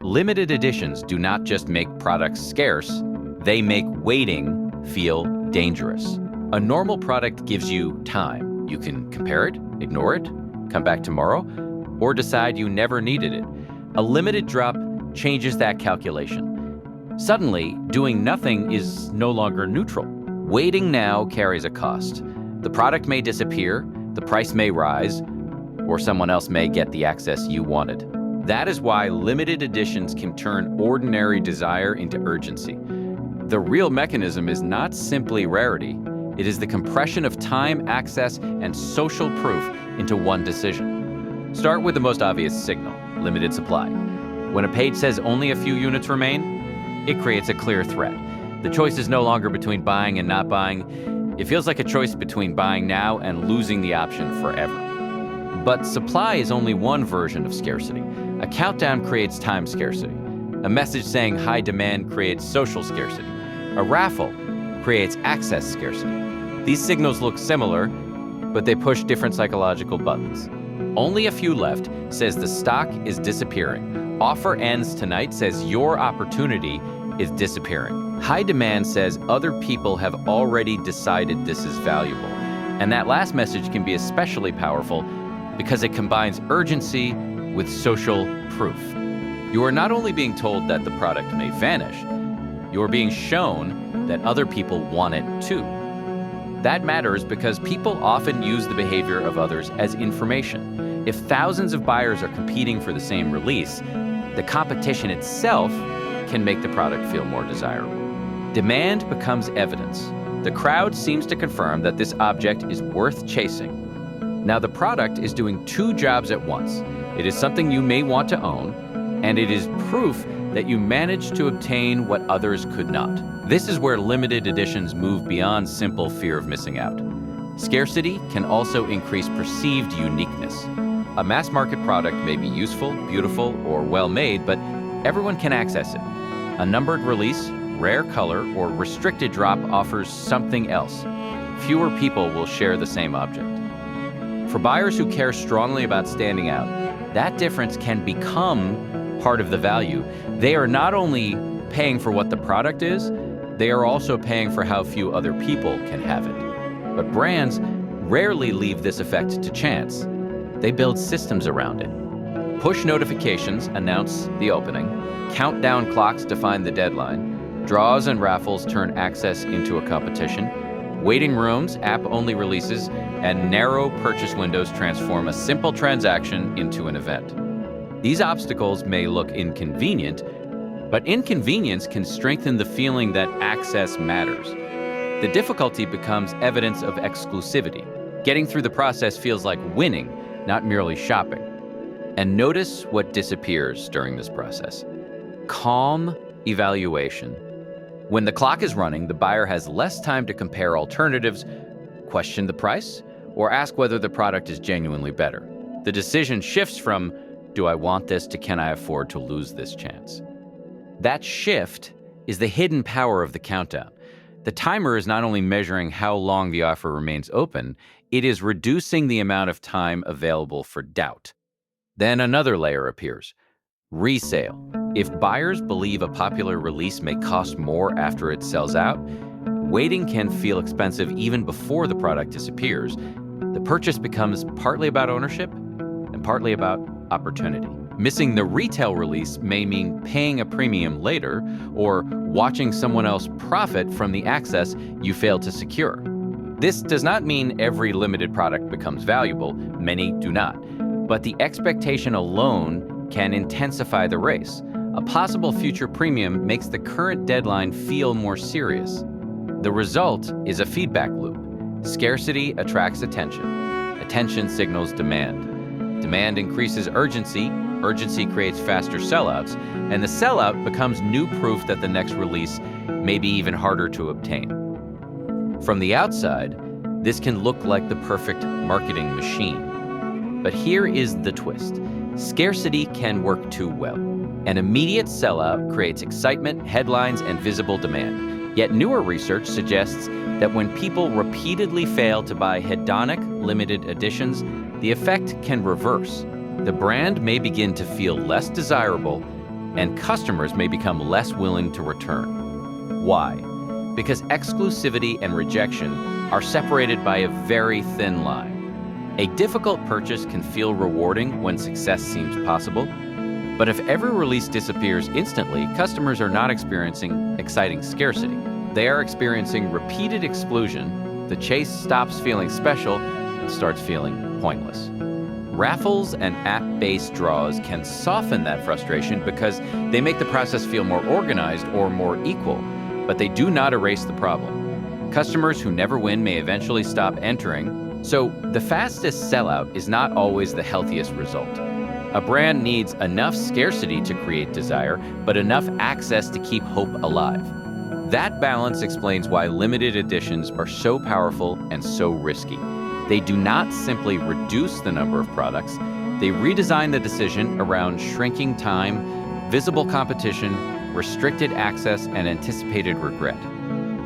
Limited editions do not just make products scarce, they make waiting feel dangerous. A normal product gives you time. You can compare it, ignore it, come back tomorrow, or decide you never needed it. A limited drop changes that calculation. Suddenly, doing nothing is no longer neutral. Waiting now carries a cost. The product may disappear, the price may rise, or someone else may get the access you wanted. That is why limited editions can turn ordinary desire into urgency. The real mechanism is not simply rarity. It is the compression of time, access, and social proof into one decision. Start with the most obvious signal, limited supply. When a page says only a few units remain, it creates a clear threat. The choice is no longer between buying and not buying. It feels like a choice between buying now and losing the option forever. But supply is only one version of scarcity. A countdown creates time scarcity. A message saying high demand creates social scarcity. A raffle creates access scarcity. These signals look similar, but they push different psychological buttons. Only a few left says the stock is disappearing. Offer ends tonight says your opportunity is disappearing. High demand says other people have already decided this is valuable. And that last message can be especially powerful because it combines urgency with social proof. You are not only being told that the product may vanish, you are being shown that other people want it too. That matters because people often use the behavior of others as information. If thousands of buyers are competing for the same release, the competition itself can make the product feel more desirable. Demand becomes evidence. The crowd seems to confirm that this object is worth chasing. Now, the product is doing two jobs at once. It is something you may want to own, and it is proof that you managed to obtain what others could not. This is where limited editions move beyond simple fear of missing out. Scarcity can also increase perceived uniqueness. A mass market product may be useful, beautiful, or well-made, but everyone can access it. A numbered release, rare color, or restricted drop offers something else. Fewer people will share the same object. For buyers who care strongly about standing out, that difference can become part of the value. They are not only paying for what the product is, they are also paying for how few other people can have it. But brands rarely leave this effect to chance. They build systems around it. Push notifications announce the opening, countdown clocks define the deadline, draws and raffles turn access into a competition, waiting rooms, app-only releases, and narrow purchase windows transform a simple transaction into an event. These obstacles may look inconvenient, but inconvenience can strengthen the feeling that access matters. The difficulty becomes evidence of exclusivity. Getting through the process feels like winning, not merely shopping. And notice what disappears during this process. Calm evaluation. When the clock is running, the buyer has less time to compare alternatives, question the price, or ask whether the product is genuinely better. The decision shifts from, do I want this, to can I afford to lose this chance? That shift is the hidden power of the countdown. The timer is not only measuring how long the offer remains open, it is reducing the amount of time available for doubt. Then another layer appears. Resale. If buyers believe a popular release may cost more after it sells out, waiting can feel expensive even before the product disappears. The purchase becomes partly about ownership and partly about opportunity. Missing the retail release may mean paying a premium later or watching someone else profit from the access you failed to secure. This does not mean every limited product becomes valuable. Many do not. But the expectation alone can intensify the race. A possible future premium makes the current deadline feel more serious. The result is a feedback loop. Scarcity attracts attention. Attention signals demand. Demand increases urgency. Urgency creates faster sellouts. And the sellout becomes new proof that the next release may be even harder to obtain. From the outside, this can look like the perfect marketing machine. But here is the twist. Scarcity can work too well. An immediate sellout creates excitement, headlines, and visible demand. Yet newer research suggests that when people repeatedly fail to buy hedonic limited editions, the effect can reverse. The brand may begin to feel less desirable, and customers may become less willing to return. Why? Because exclusivity and rejection are separated by a very thin line. A difficult purchase can feel rewarding when success seems possible, but if every release disappears instantly, customers are not experiencing exciting scarcity. They are experiencing repeated exclusion. The chase stops feeling special and starts feeling pointless. Raffles and app-based draws can soften that frustration because they make the process feel more organized or more equal, but they do not erase the problem. Customers who never win may eventually stop entering, so the fastest sellout is not always the healthiest result. A brand needs enough scarcity to create desire, but enough access to keep hope alive. That balance explains why limited editions are so powerful and so risky. They do not simply reduce the number of products, they redesign the decision around shrinking time, visible competition, restricted access, and anticipated regret.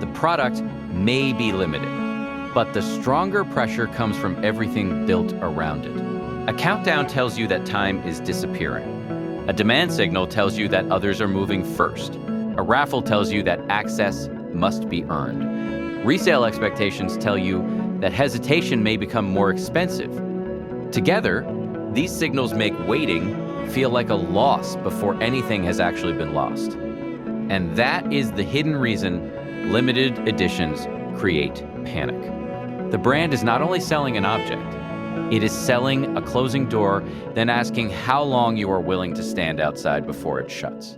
The product may be limited, but the stronger pressure comes from everything built around it. A countdown tells you that time is disappearing. A demand signal tells you that others are moving first. A raffle tells you that access must be earned. Resale expectations tell you that hesitation may become more expensive. Together, these signals make waiting feel like a loss before anything has actually been lost. And that is the hidden reason limited editions create panic. The brand is not only selling an object, it is selling a closing door, then asking how long you are willing to stand outside before it shuts.